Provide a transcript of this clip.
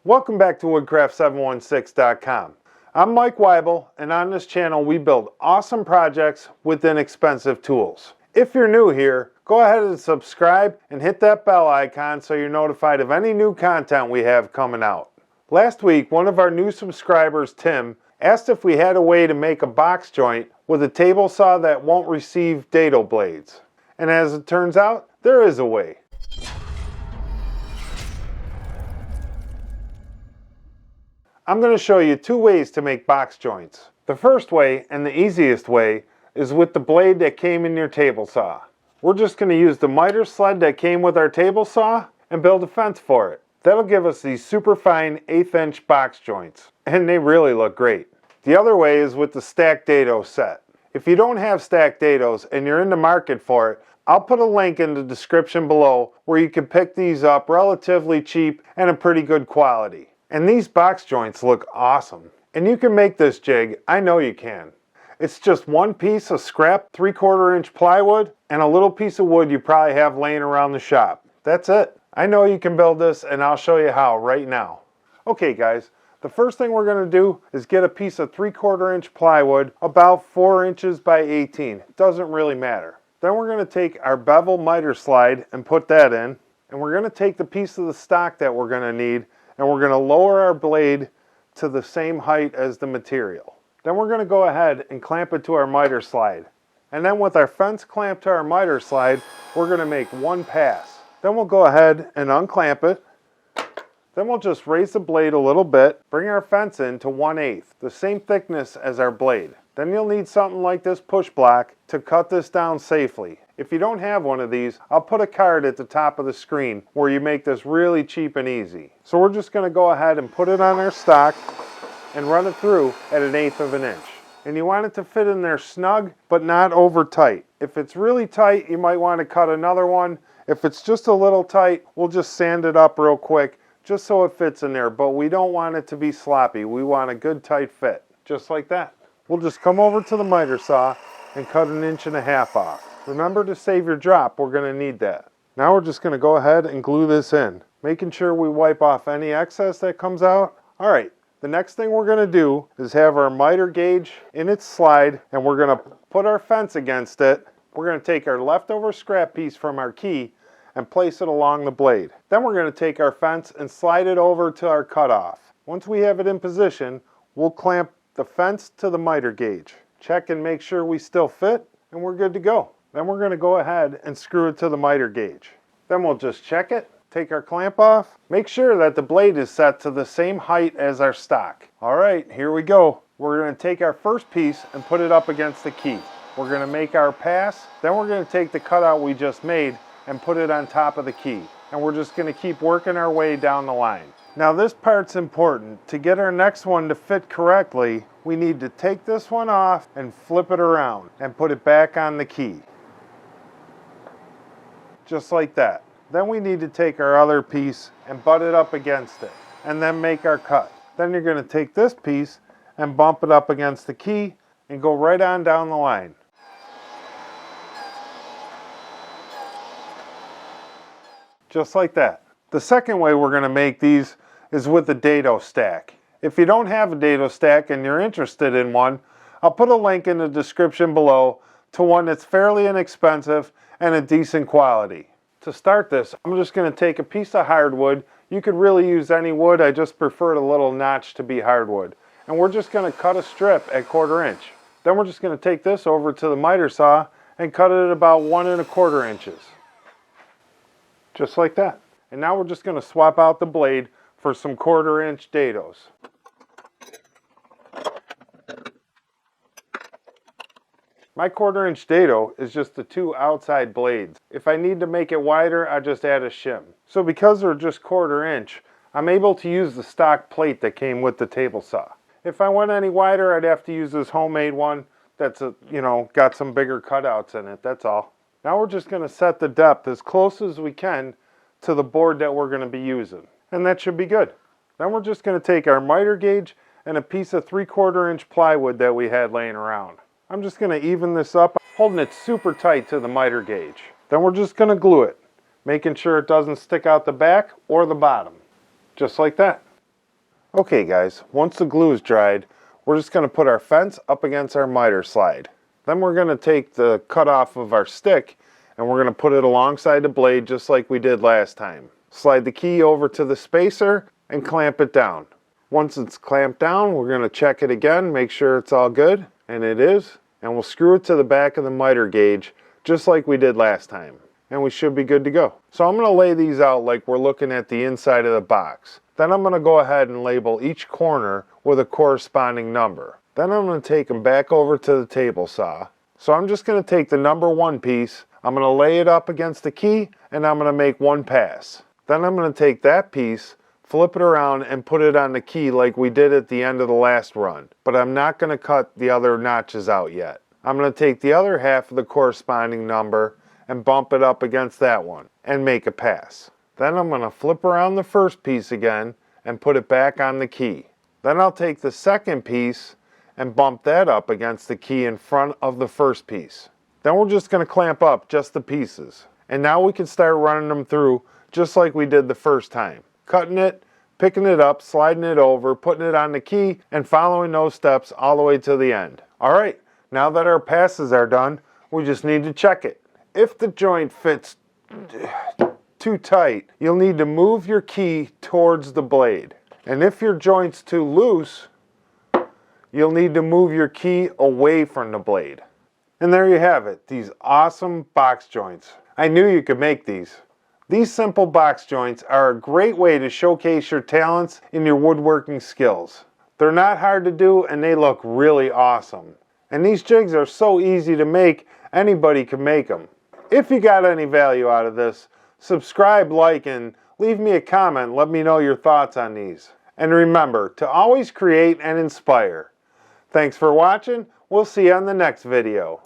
Welcome back to woodcraft716.com. I'm Mike Weibel, and on this channel we build awesome projects with inexpensive tools. If you're new here, go ahead and subscribe and hit that bell icon so you're notified of any new content we have coming out. Last week, one of our new subscribers, Tim, asked if we had a way to make a box joint with a table saw that won't receive dado blades. And as it turns out, there is a way. I'm going to show you two ways to make box joints. The first way, and the easiest way, is with the blade that came in your table saw. We're just going to use the miter sled that came with our table saw and build a fence for it. That'll give us these super fine 1/8 inch box joints, and they really look great. The other way is with the stacked dado set. If you don't have stacked dados and you're in the market for it, I'll put a link in the description below where you can pick these up relatively cheap and a pretty good quality. And these box joints look awesome. And you can make this jig, I know you can. It's just one piece of scrap 3/4 inch plywood and a little piece of wood you probably have laying around the shop. That's it. I know you can build this, and I'll show you how right now. Okay guys, the first thing we're going to do is get a piece of 3/4 inch plywood about 4 inches by 18. It doesn't really matter. Then we're going to take our bevel miter slide and put that in. And we're going to take the piece of the stock that we're going to need, and we're going to lower our blade to the same height as the material. Then we're going to go ahead and clamp it to our miter slide. And then with our fence clamped to our miter slide, we're going to make one pass. Then we'll go ahead and unclamp it. Then we'll just raise the blade a little bit, bring our fence in to 1/8, the same thickness as our blade. Then you'll need something like this push block to cut this down safely. If you don't have one of these, I'll put a card at the top of the screen where you make this really cheap and easy. So we're just going to go ahead and put it on our stock and run it through at 1/8 of an inch. And you want it to fit in there snug, but not over tight. If it's really tight, you might want to cut another one. If it's just a little tight, we'll just sand it up real quick, just so it fits in there. But we don't want it to be sloppy. We want a good tight fit, just like that. We'll just come over to the miter saw and cut 1.5 inches off. Remember to save your drop, we're going to need that. Now we're just going to go ahead and glue this in, making sure we wipe off any excess that comes out. Alright, the next thing we're going to do is have our miter gauge in its slide, and we're going to put our fence against it. We're going to take our leftover scrap piece from our key and place it along the blade. Then we're going to take our fence and slide it over to our cutoff. Once we have it in position, we'll clamp the fence to the miter gauge. Check and make sure we still fit, and we're good to go. Then we're going to go ahead and screw it to the miter gauge. Then we'll just check it, take our clamp off, make sure that the blade is set to the same height as our stock. Alright, here we go. We're going to take our first piece and put it up against the key. We're going to make our pass, then we're going to take the cutout we just made and put it on top of the key. And we're just going to keep working our way down the line. Now this part's important. To get our next one to fit correctly, we need to take this one off and flip it around and put it back on the key. Just like that. Then we need to take our other piece and butt it up against it and then make our cut. Then you're going to take this piece and bump it up against the key and go right on down the line. Just like that. The second way we're going to make these is with the dado stack. If you don't have a dado stack and you're interested in one, I'll put a link in the description below to one that's fairly inexpensive and a decent quality. To start this, I'm just going to take a piece of hardwood. You could really use any wood, I just prefer the little notch to be hardwood. And we're just going to cut a strip at 1/4 inch. Then we're just going to take this over to the miter saw and cut it at about 1 1/4 inches. Just like that. And now we're just going to swap out the blade for some 1/4 inch dados. My 1/4 inch dado is just the two outside blades. If I need to make it wider, I just add a shim. So because they're just 1/4 inch, I'm able to use the stock plate that came with the table saw. If I went any wider, I'd have to use this homemade one that's got some bigger cutouts in it, that's all. Now we're just going to set the depth as close as we can to the board that we're going to be using. And that should be good. Then we're just going to take our miter gauge and a piece of 3/4 inch plywood that we had laying around. I'm just going to even this up, holding it super tight to the miter gauge. Then we're just going to glue it, making sure it doesn't stick out the back or the bottom. Just like that. Okay guys, once the glue is dried, we're just going to put our fence up against our miter slide. Then we're going to take the cut off of our stick and we're going to put it alongside the blade just like we did last time. Slide the key over to the spacer and clamp it down. Once it's clamped down, we're going to check it again, make sure it's all good, and it is. And we'll screw it to the back of the miter gauge just like we did last time. And we should be good to go. So I'm going to lay these out like we're looking at the inside of the box. Then I'm going to go ahead and label each corner with a corresponding number. Then I'm going to take them back over to the table saw. So I'm just going to take the number 1 piece, I'm going to lay it up against the key, and I'm going to make 1 pass. Then I'm going to take that piece, flip it around, and put it on the key like we did at the end of the last run. But I'm not going to cut the other notches out yet. I'm going to take the other half of the corresponding number and bump it up against that one and make a pass. Then I'm going to flip around the first piece again and put it back on the key. Then I'll take the second piece and bump that up against the key in front of the first piece. Then we're just going to clamp up just the pieces. And now we can start running them through just like we did the first time. Cutting it, picking it up, sliding it over, putting it on the key, and following those steps all the way to the end. Alright, now that our passes are done, we just need to check it. If the joint fits too tight, you'll need to move your key towards the blade. And if your joint's too loose, you'll need to move your key away from the blade. And there you have it, these awesome box joints. I knew you could make these. These simple box joints are a great way to showcase your talents in your woodworking skills. They're not hard to do and they look really awesome. And these jigs are so easy to make, anybody can make them. If you got any value out of this, subscribe, like, and leave me a comment. Let me know your thoughts on these. And remember to always create and inspire. Thanks for watching. We'll see you on the next video.